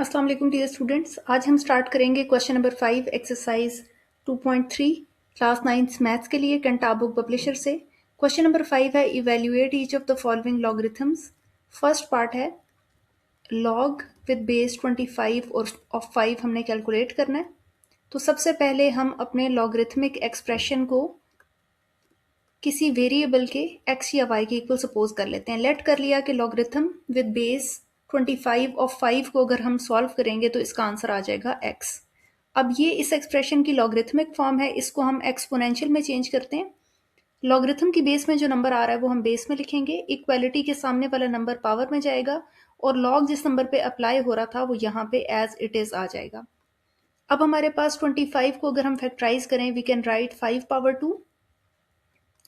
अस्सलाम वालेकुम dear students. आज हम स्टार्ट करेंगे question number 5 exercise 2.3 class 9 maths के लिए कंटाब बुक पब्लिशर से। क्वेश्चन नंबर 5 है evaluate each of the following logarithms. First part है लॉग विद बेस 25 और ऑफ 5 हमने कैलकुलेट करना है। तो सबसे पहले हम अपने लॉगरिथमिक एक्सप्रेशन को किसी वेरिएबल के x या y के इक्वल सपोज कर लेते हैं। लेट कर लिया कि लॉगरिथम विद बेस 25 ऑफ 5 को अगर हम सॉल्व करेंगे तो इसका आंसर आ जाएगा x। अब ये इस एक्सप्रेशन की लॉगरिथमिक फॉर्म है, इसको हम एक्सपोनेंशियल में चेंज करते हैं। लॉगरिथम की बेस में जो नंबर आ रहा है वो हम बेस में लिखेंगे, इक्वालिटी के सामने वाला नंबर पावर में जाएगा और लॉग जिस नंबर पे अप्लाई हो रहा था वो यहाँ पे एज इट इज आ जाएगा। अब हमारे पास 25 को अगर हम फैक्टराइज करें वी कैन राइट 5 पावर 2,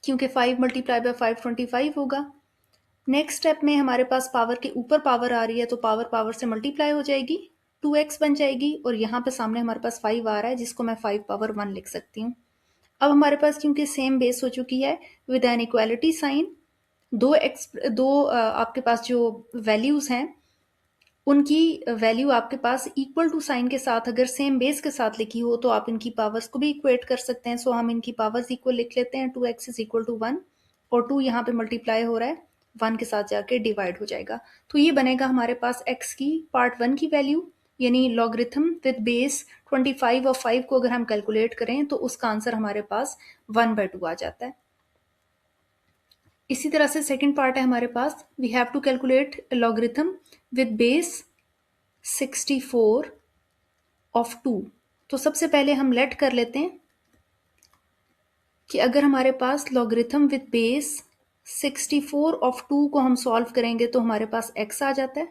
क्योंकि 5 मल्टीप्लाई बाय 5 25 होगा। नेक्स्ट स्टेप में हमारे पास पावर के ऊपर पावर आ रही है तो पावर पावर से मल्टीप्लाई हो जाएगी, 2x बन जाएगी और यहाँ पे सामने हमारे पास 5 आ रहा है जिसको मैं 5 पावर 1 लिख सकती हूँ। अब हमारे पास क्योंकि सेम बेस हो चुकी है विद एन इक्वालिटी साइन, दो आपके पास जो वैल्यूज हैं उनकी वैल्यू आपके पास इक्वल टू साइन के साथ अगर सेम बेस के साथ लिखी हो तो आप इनकी पावर्स को भी इक्वेट कर सकते हैं। सो हम इनकी पावर्स इक्वल लिख लेते हैं, 2x इज इक्वल टू 1 और 2 यहाँ पे मल्टीप्लाई हो रहा है 1 के साथ जाके डिवाइड हो जाएगा। तो ये बनेगा हमारे पास x की पार्ट 1 की वैल्यू, यानी लॉगरिथम विद बेस 25 और 5 को अगर हम कैलकुलेट करें तो उसका आंसर हमारे पास 1/2 आ जाता है। इसी तरह से सेकेंड पार्ट है हमारे पास, we have to calculate logarithm with base 64 of 2। तो सबसे पहले हम लेट कर लेते हैं कि अगर हमारे पास लॉगरिथम विद बेस 64 ऑफ 2 को हम सॉल्व करेंगे तो हमारे पास x आ जाता है।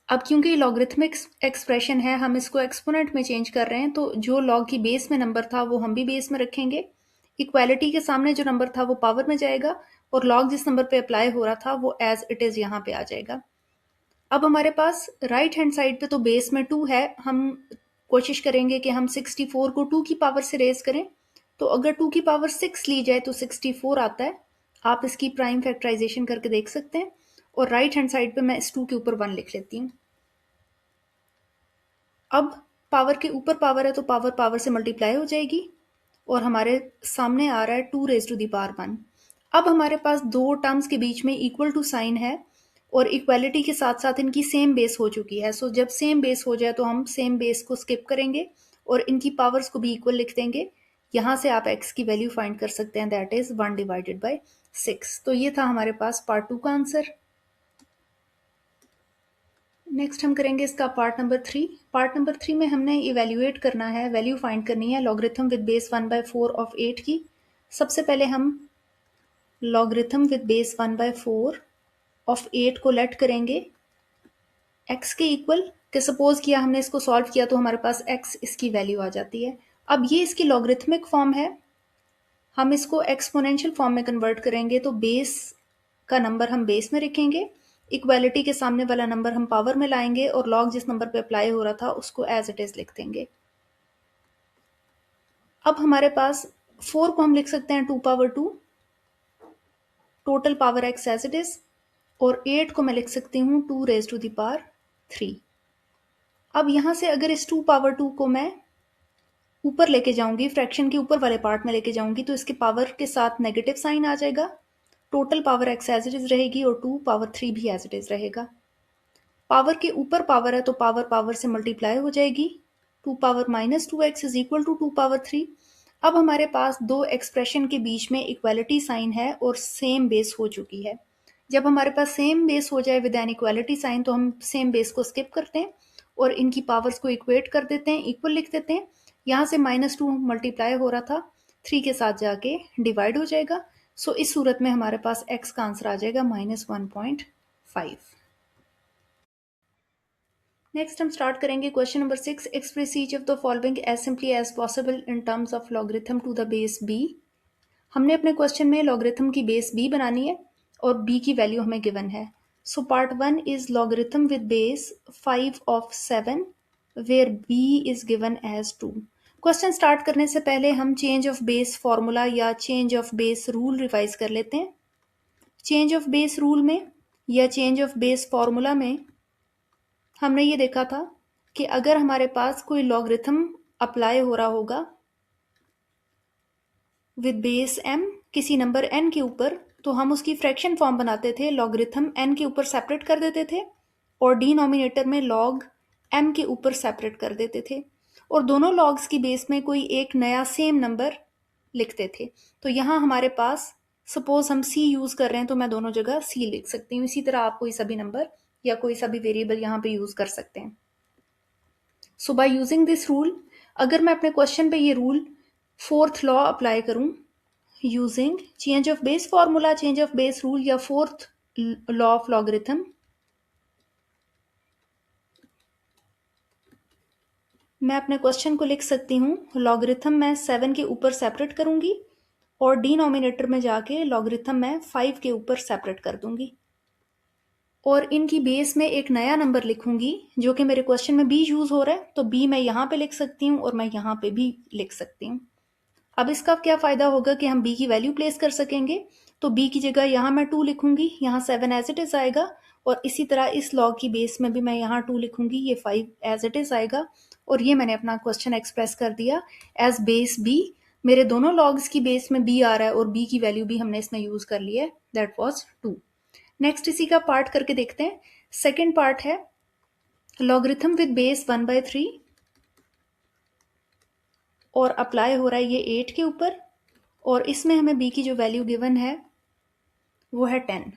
अब क्योंकि लॉगरिथमिक एक्सप्रेशन है हम इसको एक्सपोनेंट में चेंज कर रहे हैं तो जो लॉग की बेस में नंबर था वो हम भी बेस में रखेंगे, इक्वालिटी के सामने जो नंबर था वो पावर में जाएगा और लॉग जिस नंबर पे अप्लाई हो रहा था वो एज इट इज यहाँ पे आ जाएगा। अब हमारे पास राइट हैंड साइड पे तो बेस में 2 है, हम कोशिश करेंगे कि हम 64 को 2 की पावर से रेज करें। तो अगर 2 की पावर 6 ली जाए तो 64 आता है। आप इसकी प्राइम फैक्टराइजेशन करके देख सकते हैं और राइट हैंड साइड पे मैं इस 2 के ऊपर 1 लिख लेती हूँ। अब पावर के ऊपर पावर है तो पावर पावर से मल्टीप्लाई हो जाएगी और हमारे सामने आ रहा है 2 रेज टू दी पावर 1। अब हमारे पास दो टर्म्स के बीच में इक्वल टू साइन है और इक्वालिटी के साथ साथ इनकी सेम बेस हो चुकी है। सो जब सेम बेस हो जाए तो हम सेम बेस को स्किप करेंगे और इनकी पावर्स को भी इक्वल लिख देंगे। यहाँ से आप x की वैल्यू फाइंड कर सकते हैं, दैट इज 1 डिवाइडेड बाय 6। तो ये था हमारे पास पार्ट 2 का आंसर। नेक्स्ट हम करेंगे इसका पार्ट नंबर 3। पार्ट नंबर 3 में हमने इवेल्युएट करना है, वैल्यू फाइंड करनी है लॉगरिथम विद बेस 1/4 ऑफ 8 की। सबसे पहले हम लॉगरिथम विद बेस 1/4 ऑफ 8 को लेट करेंगे x के इक्वल के, सपोज किया हमने इसको सॉल्व किया तो हमारे पास x इसकी वैल्यू आ जाती है। अब ये इसकी लॉगरिथमिक फॉर्म है, हम इसको एक्सपोनेंशियल फॉर्म में कन्वर्ट करेंगे तो बेस का नंबर हम बेस में रखेंगे, इक्वालिटी के सामने वाला नंबर हम पावर में लाएंगे और लॉग जिस नंबर पे अप्लाई हो रहा था उसको एज इट इज लिख देंगे। अब हमारे पास 4 को हम लिख सकते हैं 2 power 2, total power x as it is, और 8 को मैं लिख सकती हूँ 2 रेज टू द पावर 3। अब यहाँ से अगर इस 2 पावर 2 को मैं ऊपर लेके जाऊंगी, फ्रैक्शन के ऊपर वाले पार्ट में लेके जाऊंगी तो इसके पावर के साथ नेगेटिव साइन आ जाएगा, total power x as it is रहेगी और 2 पावर 3 भी एज इट इज रहेगा। पावर के ऊपर पावर है तो पावर पावर से मल्टीप्लाई हो जाएगी, 2 power minus 2x is equal to 2 power 3। अब हमारे पास दो एक्सप्रेशन के बीच में इक्वालिटी साइन है और सेम बेस हो चुकी है। जब हमारे पास सेम बेस हो जाए विद एन इक्वालिटी साइन तो हम सेम बेस को स्किप करते हैं और इनकी पावर्स को इक्वेट कर देते हैं, इक्वल लिख देते हैं। यहाँ से -2 मल्टीप्लाई हो रहा था 3 के साथ जाके डिवाइड हो जाएगा। सो इस सूरत में हमारे पास x का आंसर आ जाएगा -1.5। नेक्स्ट हम स्टार्ट करेंगे question number 6। Express each of the following as simply as possible in terms of logarithm to the base b। हमने अपने क्वेश्चन में लॉगरिथम की बेस b बनानी है और b की वैल्यू हमें गिवन है। So part 1 is logarithm with base 5 of 7 where b is given as 2। Question start करने से पहले हम चेंज ऑफ बेस फॉर्मूला या change of base rule revise कर लेते हैं। चेंज ऑफ बेस रूल में या चेंज ऑफ बेस फॉर्मूला में हमने ये देखा था कि अगर हमारे पास कोई लॉगरिथम अप्लाई हो रहा होगा विद बेस m किसी नंबर n के ऊपर, तो हम उसकी फ्रैक्शन फॉर्म बनाते थे, लॉगरिथम n के ऊपर सेपरेट कर देते थे और डिनोमिनेटर में लॉग m के ऊपर सेपरेट कर देते थे और दोनों लॉग्स की बेस में कोई एक नया सेम नंबर लिखते थे। तो यहाँ हमारे पास सपोज हम c यूज़ कर रहे हैं तो मैं दोनों जगह c लिख सकती हूँ। इसी तरह आप कोई सा भी नंबर या कोई सा भी वेरिएबल यहाँ पे यूज़ कर सकते हैं। सो बाय यूजिंग दिस रूल, अगर मैं अपने क्वेश्चन पे ये रूल फोर्थ लॉ अप्लाई करूं using change of base formula, change of base rule या फोर्थ लॉ ऑफ लॉगरिथम, मैं अपने क्वेश्चन को लिख सकती हूँ लॉगरिथम मैं 7 के ऊपर सेपरेट करूंगी और डिनोमिनेटर में जाके लॉगरिथम मैं 5 के ऊपर सेपरेट कर दूंगी और इनकी बेस में एक नया नंबर लिखूंगी जो कि मेरे क्वेश्चन में b यूज हो रहा है, तो b मैं यहाँ पे लिख सकती हूँ और मैं यहाँ पे भी लिख सकती हूँ। अब इसका क्या फायदा होगा कि हम b की वैल्यू प्लेस कर सकेंगे, तो b की जगह यहाँ मैं 2 लिखूंगी, यहाँ 7 एज इट इज आएगा और इसी तरह इस लॉग की बेस में भी मैं यहाँ 2 लिखूंगी, ये 5 एज इट इज आएगा और ये मैंने अपना क्वेश्चन एक्सप्रेस कर दिया एज बेस b। मेरे दोनों लॉग्स की बेस में b आ रहा है और b की वैल्यू भी हमने इसमें यूज कर ली है, दैट वॉज 2। नेक्स्ट इसी का पार्ट करके देखते हैं। सेकेंड पार्ट है लॉगरिथम विद बेस 1/3 और अप्लाई हो रहा है ये 8 के ऊपर और इसमें हमें b की जो वैल्यू गिवन है वो है 10।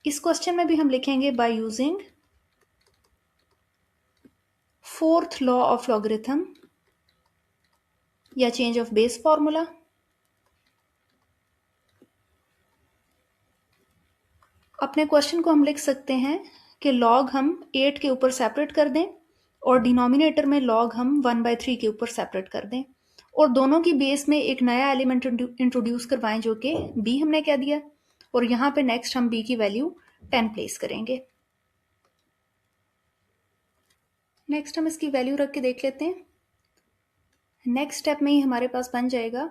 इस क्वेश्चन में भी हम लिखेंगे by using fourth law of logarithm या चेंज ऑफ बेस फॉर्मूला। अपने क्वेश्चन को हम लिख सकते हैं कि लॉग हम 8 के ऊपर सेपरेट कर दें और डिनोमिनेटर में लॉग हम 1/3 के ऊपर सेपरेट कर दें और दोनों की बेस में एक नया एलिमेंट इंट्रोड्यूस करवाएं जो कि b हमने कह दिया और यहाँ पे नेक्स्ट हम b की वैल्यू 10 प्लेस करेंगे। नेक्स्ट हम इसकी वैल्यू रख के देख लेते हैं। नेक्स्ट स्टेप में ही हमारे पास बन जाएगा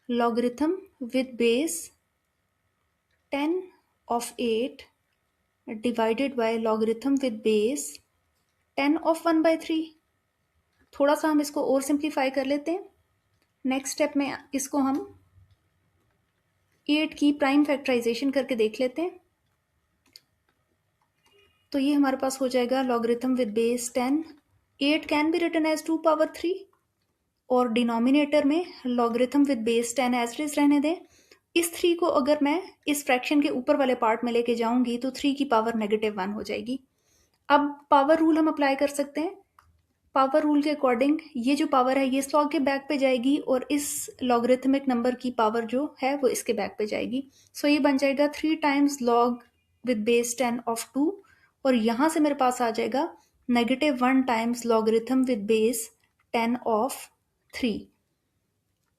logarithm with base 10 of 8 divided by logarithm with base 10 of 1/3। थोड़ा सा हम इसको और सिंप्लीफाई कर लेते हैं। नेक्स्ट स्टेप में इसको हम 8 की प्राइम फैक्टराइजेशन करके देख लेते हैं। तो ये हमारे पास हो जाएगा logarithm with base 10, 8 can be written as 2 power 3 और डिनोमिनेटर में logarithm with base 10 as it is रहने दें। इस 3 को अगर मैं इस फ्रैक्शन के ऊपर वाले पार्ट में लेके जाऊंगी तो 3 की पावर -1 हो जाएगी। अब पावर रूल हम अप्लाई कर सकते हैं। पावर रूल के अकॉर्डिंग ये जो पावर है ये इस लॉग के बैक पे जाएगी और इस लॉगरिथमिक नंबर की पावर जो है वो इसके बैक पे जाएगी। सो ये बन जाएगा 3 times log with base 10 of 2 और यहाँ से मेरे पास आ जाएगा -1 times logarithm with base 10 of 3।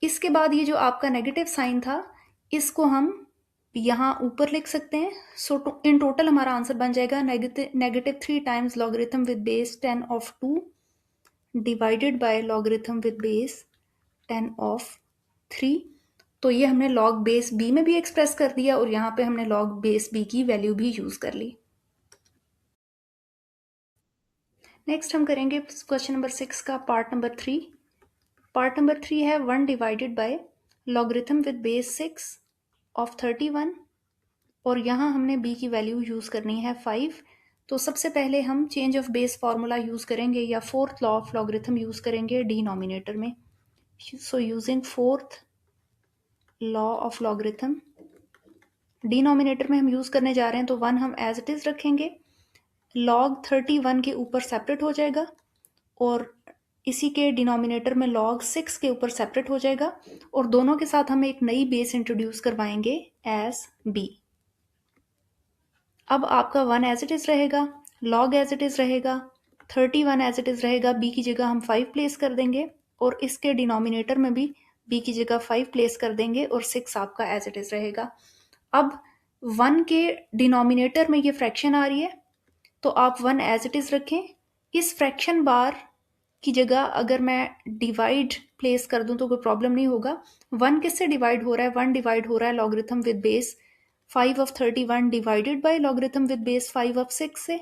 इसके बाद ये जो आपका नेगेटिव साइन था इसको हम यहाँ ऊपर लिख सकते हैं। सो इन टोटल हमारा आंसर बन जाएगा -3 times logarithm with base 10 of 2 divided by logarithm with base 10 of 3। तो ये हमने लॉग बेस b में भी एक्सप्रेस कर दिया और यहाँ पे हमने लॉग बेस b की वैल्यू भी यूज कर ली। नेक्स्ट हम करेंगे क्वेश्चन नंबर 6 का पार्ट नंबर 3। पार्ट नंबर 3 है 1 divided by logarithm with base 6 of 31 और यहाँ हमने b की वैल्यू यूज करनी है 5। तो सबसे पहले हम change of base formula use करेंगे या fourth law of logarithm use करेंगे डिनोमिनेटर में। So using fourth law of logarithm, denominator में हम यूज करने जा रहे हैं तो 1 हम एज इट इज रखेंगे, लॉग 31 के ऊपर सेपरेट हो जाएगा और इसी के डिनोमिनेटर में लॉग 6 के ऊपर सेपरेट हो जाएगा और दोनों के साथ हम एक नई बेस इंट्रोड्यूस करवाएंगे एज b। अब आपका 1 एज इट इज रहेगा, लॉग एज इट इज रहेगा, 31 एज इट इज रहेगा, b की जगह हम 5 प्लेस कर देंगे और इसके डिनोमिनेटर में भी b की जगह 5 प्लेस कर देंगे और 6 आपका एज इट इज रहेगा। अब 1 के डिनोमिनेटर में ये फ्रैक्शन आ रही है तो आप 1 एज इट इज रखें। इस फ्रैक्शन बार की जगह अगर मैं डिवाइड प्लेस कर दूं तो कोई प्रॉब्लम नहीं होगा। 1 किससे डिवाइड हो रहा है? 1 डिवाइड हो रहा है logarithm with base 5 of 31 divided by logarithm with base 5 of 6 से।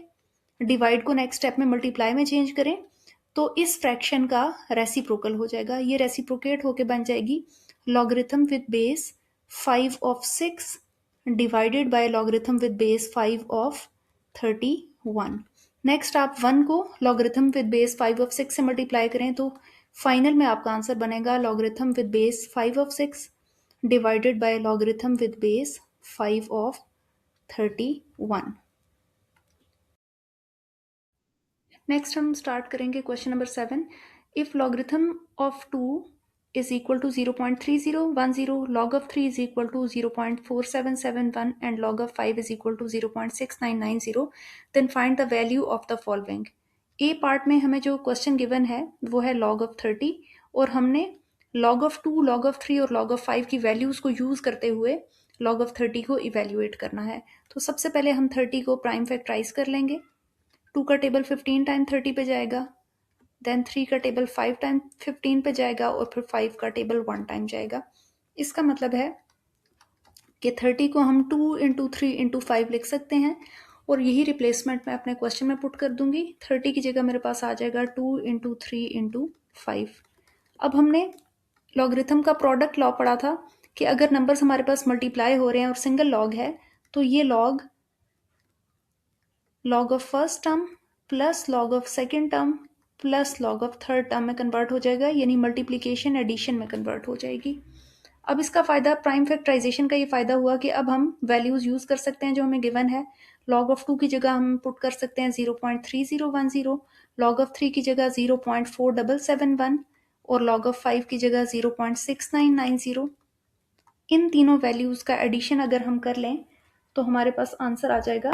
डिवाइड को नेक्स्ट स्टेप में मल्टीप्लाई में चेंज करें तो इस फ्रैक्शन का रेसिप्रोकल हो जाएगा। ये रेसिप्रोकेट होके बन जाएगी logarithm with base 5 of 6 divided by logarithm with base 5 of 31। Next आप 1 को लॉगरिथम विद बेस 5 ऑफ 6 से मल्टीप्लाई करें तो फाइनल में आपका आंसर बनेगा logarithm with base 5 of 6 divided by logarithm with base 5 of 31। Next हम स्टार्ट करेंगे question number 7। If logarithm of 2 is equal to 0.3010, log of 3 is equal to 0.4771 and log of 5 is equal to 0.6990, then find the value of the following। A part में हमें जो question given है वो है log of 30 और हमने log of 2, log of 3 और log of 5 की वैल्यूज को यूज करते हुए log of 30 को इवेल्युएट करना है। तो सबसे पहले हम 30 को प्राइम फैक्टराइज कर लेंगे। 2 का टेबल 15 टाइम 30 पे जाएगा, देन 3 का टेबल 5 टाइम 15 पे जाएगा और फिर 5 का टेबल 1 टाइम जाएगा। इसका मतलब है कि 30 को हम 2 इंटू 3 इंटू 5 लिख सकते हैं और यही रिप्लेसमेंट मैं अपने क्वेश्चन में पुट कर दूंगी। 30 की जगह मेरे पास आ जाएगा 2 इंटू 3 इंटू 5। अब हमने लॉगरिथम का प्रोडक्ट लॉ पढ़ा था कि अगर नंबर्स हमारे पास मल्टीप्लाई हो रहे हैं और सिंगल लॉग है तो ये log of first term plus log of second term plus log of third term में कन्वर्ट हो जाएगा, यानी मल्टीप्लीकेशन एडिशन में कन्वर्ट हो जाएगी। अब इसका फ़ायदा प्राइम फैक्टराइजेशन का ये फ़ायदा हुआ कि अब हम वैल्यूज़ यूज़ कर सकते हैं जो हमें गिवन है। लॉग ऑफ 2 की जगह हम पुट कर सकते हैं 0.3010, लॉग ऑफ 3 की जगह 0.4771 और लॉग ऑफ 5 की जगह 0.6990। इन तीनों वैल्यूज़ का एडिशन अगर हम कर लें तो हमारे पास आंसर आ जाएगा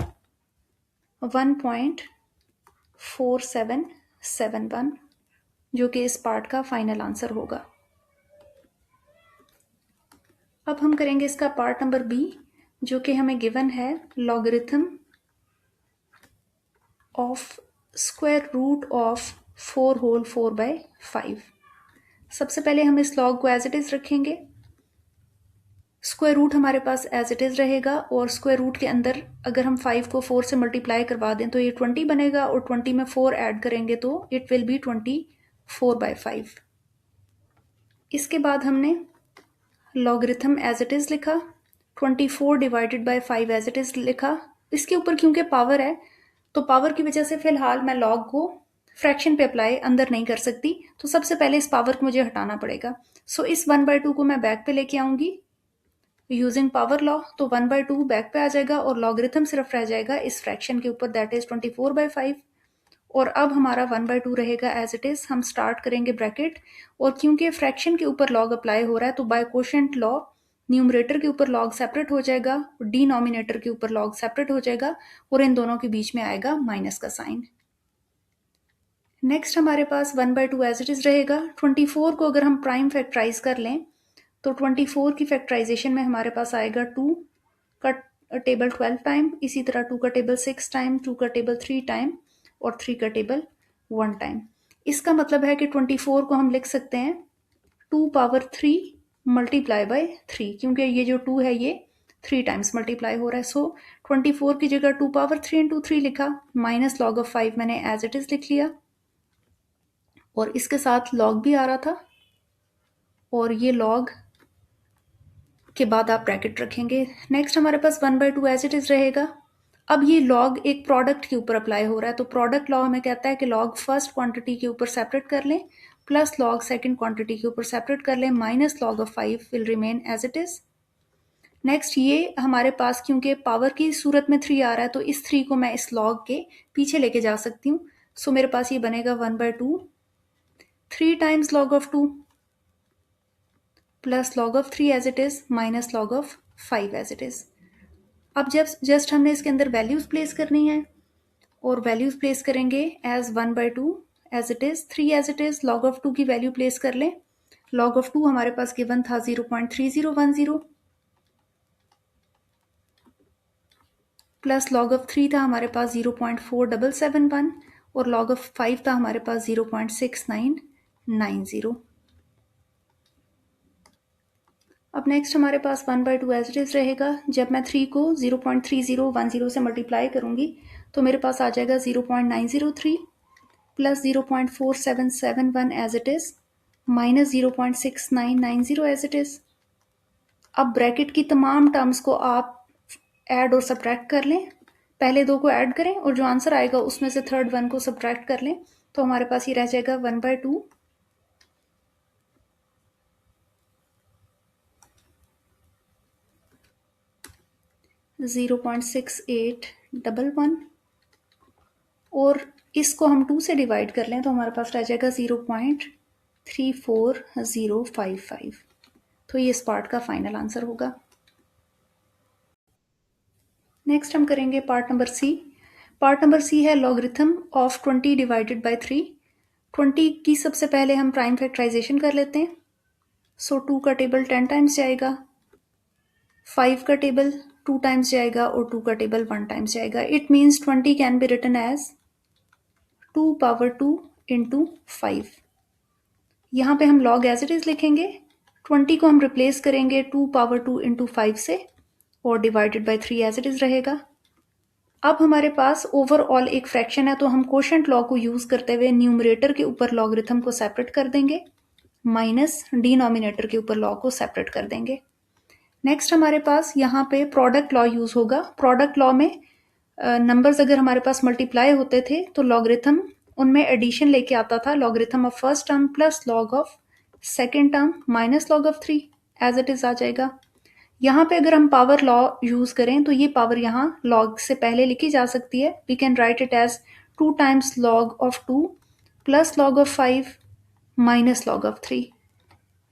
1.4771, जो कि इस पार्ट का फाइनल आंसर होगा। अब हम करेंगे इसका पार्ट नंबर बी, जो कि हमें गिवन है logarithm of square root of 4 whole 4/5। सबसे पहले हम इस लॉग को एज इट इज रखेंगे। स्क्वायर रूट हमारे पास एज इट इज रहेगा और स्क्वायर रूट के अंदर अगर हम 5 को 4 से मल्टीप्लाई करवा दें तो ये 20 बनेगा और 20 में 4 ऐड करेंगे तो इट विल बी 24/5। इसके बाद हमने लॉगरिथम एज इट इज लिखा, 24 divided by 5 as it is लिखा। इसके ऊपर क्योंकि पावर है तो पावर की वजह से फिलहाल मैं लॉग को फ्रैक्शन पे अप्लाई अंदर नहीं कर सकती, तो सबसे पहले इस पावर को मुझे हटाना पड़ेगा। सो इस 1/2 को मैं बैक पे लेके आऊंगी यूजिंग पावर लॉ, तो 1/2 बैक पे आ जाएगा और लॉगरिथम सिर्फ रह जाएगा इस फ्रैक्शन के ऊपर, दैट इज 24/5। और अब हमारा 1/2 रहेगा एज इट इज। हम स्टार्ट करेंगे ब्रैकेट और क्योंकि फ्रैक्शन के ऊपर लॉग अप्लाई हो रहा है तो बाय कोशेंट लॉ न्यूमरेटर के ऊपर लॉग सेपरेट हो जाएगा, डिनोमिनेटर के ऊपर लॉग सेपरेट हो जाएगा और इन दोनों के बीच में आएगा माइनस का साइन। नेक्स्ट हमारे पास 1/2 एज इट इज रहेगा। 24 को अगर हम प्राइम फैक्टराइज कर लें तो 24 की फैक्टराइजेशन में हमारे पास आएगा 2 का टेबल 12 टाइम, इसी तरह 2 का टेबल 6 टाइम, 2 का टेबल 3 टाइम और 3 का टेबल 1 टाइम। इसका मतलब है कि 24 को हम लिख सकते हैं 2 पावर 3 मल्टीप्लाई बाय 3, क्योंकि ये जो 2 है ये 3 टाइम्स मल्टीप्लाई हो रहा है। सो 24 की जगह 2 पावर 3 इंटू 3 लिखा, माइनस लॉग ऑफ 5 मैंने एज इट इज लिख लिया और इसके साथ लॉग भी आ रहा था और ये लॉग के बाद आप ब्रैकेट रखेंगे। नेक्स्ट हमारे पास 1/2 एज इट इज रहेगा। अब ये लॉग एक प्रोडक्ट के ऊपर अप्लाई हो रहा है तो प्रोडक्ट लॉ हमें कहता है कि लॉग फर्स्ट क्वांटिटी के ऊपर सेपरेट कर लें प्लस लॉग सेकंड क्वांटिटी के ऊपर सेपरेट कर लें, minus log of 5 will remain as it is. Next ये हमारे पास क्योंकि पावर की सूरत में 3 आ रहा है तो इस 3 को मैं इस लॉग के पीछे लेके जा सकती हूँ। सो मेरे पास ये बनेगा 1/2 3 times log of 2 plus log of 3 as it is minus log of 5 as it is. अब जस्ट हमने इसके अंदर वैल्यूज प्लेस करनी है और वैल्यूज प्लेस करेंगे as 1/2 as it is, 3 as it is, log of 2 की वैल्यू प्लेस कर लें। log of 2 हमारे पास गिवन था 0.3010 प्लस log of 3 था हमारे पास 0.4771 और log of 5 था हमारे पास 0.6990। अब नेक्स्ट हमारे पास 1/2 एज इट इज रहेगा। जब मैं 3 को 0.3010 से मल्टीप्लाई करूंगी तो मेरे पास आ जाएगा 0.903 plus 0.4771 as it is minus 0.6990 as it is. अब ब्रैकेट की तमाम टर्म्स को आप ऐड और सब्ट्रैक्ट कर लें। पहले दो को ऐड करें और जो आंसर आएगा उसमें से थर्ड वन को सब्ट्रैक्ट कर लें, तो हमारे पास ये रह जाएगा 1/2 0.6811 और इसको हम 2 से डिवाइड कर लें तो हमारे पास रह जाएगा 0.34055। तो ये इस पार्ट का फाइनल आंसर होगा। नेक्स्ट हम करेंगे part number C. Part number C है लॉगरिथम ऑफ 20 डिवाइडेड बाय 3। 20 की सबसे पहले हम प्राइम फैक्टराइजेशन कर लेते हैं। सो 2 का टेबल 10 टाइम्स जाएगा, 5 का टेबल 2 टाइम्स जाएगा और 2 का टेबल 1 टाइम्स जाएगा। It means 20 can be written as 2 power 2 into 5। यहाँ पे हम लॉग एज इट इज लिखेंगे, 20 को हम रिप्लेस करेंगे 2 पावर 2 इंटू 5 से और divided by 3 as it is रहेगा। अब हमारे पास ओवरऑल एक फ्रैक्शन है तो हम कोशेंट लॉ को यूज करते हुए न्यूमरेटर के ऊपर लॉगरिथम को सेपरेट कर देंगे, माइनस डिनोमिनेटर के ऊपर लॉ को सेपरेट कर देंगे। नेक्स्ट हमारे पास यहाँ पे प्रोडक्ट लॉ यूज होगा। प्रोडक्ट लॉ में नंबर्स अगर हमारे पास मल्टीप्लाई होते थे तो लॉगरिथम उनमें एडिशन लेके आता था, logarithm of first term plus log of second term minus log of 3 as it is आ जाएगा। यहाँ पे अगर हम पावर लॉ यूज करें तो ये पावर यहाँ लॉग से पहले लिखी जा सकती है। We can write it as 2 times log of 2 plus log of 5 minus log of 3।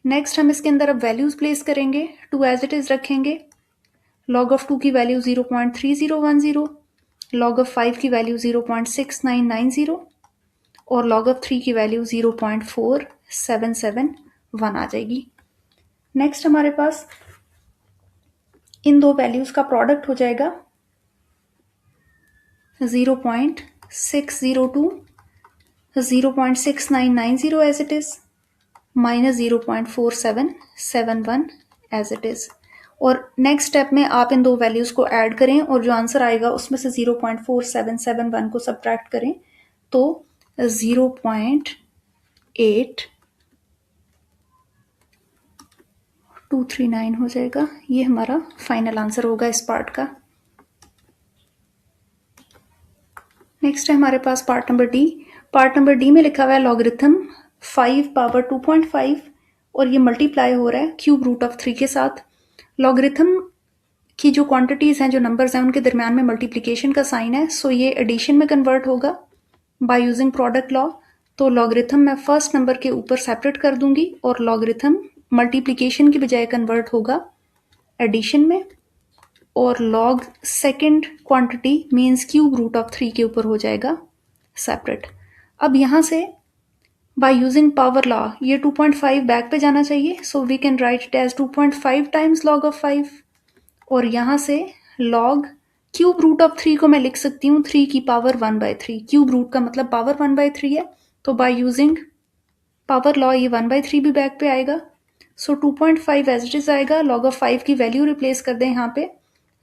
Next हम इसके अंदर अब वैल्यूज प्लेस करेंगे, 2 एज इट इज रखेंगे, लॉग ऑफ 2 की वैल्यू 0.3010, लॉग ऑफ 5 की वैल्यू 0.6990 और लॉग ऑफ 3 की वैल्यू 0.4771 आ जाएगी। नेक्स्ट हमारे पास इन दो वैल्यूज का प्रोडक्ट हो जाएगा 0.602, 0.6990 as it is minus 0.4771 as it is. और नेक्स्ट स्टेप में आप इन दो वैल्यूज को ऐड करें और जो आंसर आएगा उसमें से 0.4771 को सब्ट्रैक्ट करें तो 0.8239 हो जाएगा। ये हमारा फाइनल आंसर होगा इस पार्ट का। नेक्स्ट है हमारे पास part number D. Part number D में लिखा हुआ है लॉगरिथम 5 पावर 2.5 और ये मल्टीप्लाई हो रहा है क्यूब रूट ऑफ 3 के साथ। लॉगरिथम की जो क्वांटिटीज हैं, जो नंबर्स हैं, उनके दरमियान में मल्टीप्लिकेशन का साइन है, सो ये एडिशन में कन्वर्ट होगा बाय यूजिंग प्रोडक्ट लॉ। तो लॉगरिथम मैं फर्स्ट नंबर के ऊपर सेपरेट कर दूंगी और लॉगरिथम मल्टीप्लिकेशन की बजाय कन्वर्ट होगा एडिशन में और log second quantity means cube root of 3 के ऊपर हो जाएगा सेपरेट। अब यहाँ से बाय यूजिंग पावर लॉ ये 2.5 बैक पे जाना चाहिए, so we can write it as 2.5 times log of 5 और यहाँ से लॉग क्यूब रूट ऑफ 3 को मैं लिख सकती हूँ 3 की पावर 1/3। क्यूब रूट का मतलब पावर 1/3 है, तो बाय यूजिंग पावर लॉ ये 1/3 भी बैक पे आएगा। सो 2.5 एज इट इज आएगा। लॉग ऑफ 5 की वैल्यू रिप्लेस कर दें यहाँ पे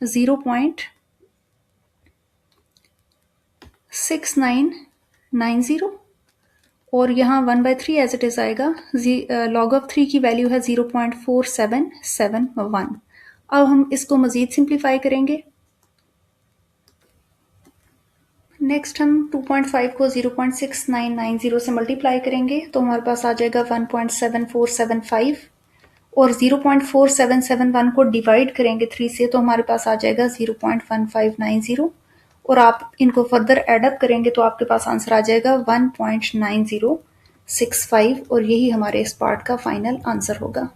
0.6990 और यहाँ 1/3 एज इट इज आएगा। लॉग ऑफ 3 की वैल्यू है 0.4771। अब हम इसको मजीद सिंप्लीफाई करेंगे। नेक्स्ट हम 2.5 को 0.6990 से मल्टीप्लाई करेंगे तो हमारे पास आ जाएगा 1.7475 और 0.4771 को डिवाइड करेंगे 3 से तो हमारे पास आ जाएगा 0.1590 और आप इनको फर्दर एडअप करेंगे तो आपके पास आंसर आ जाएगा 1.9065 और यही हमारे इस पार्ट का फाइनल आंसर होगा।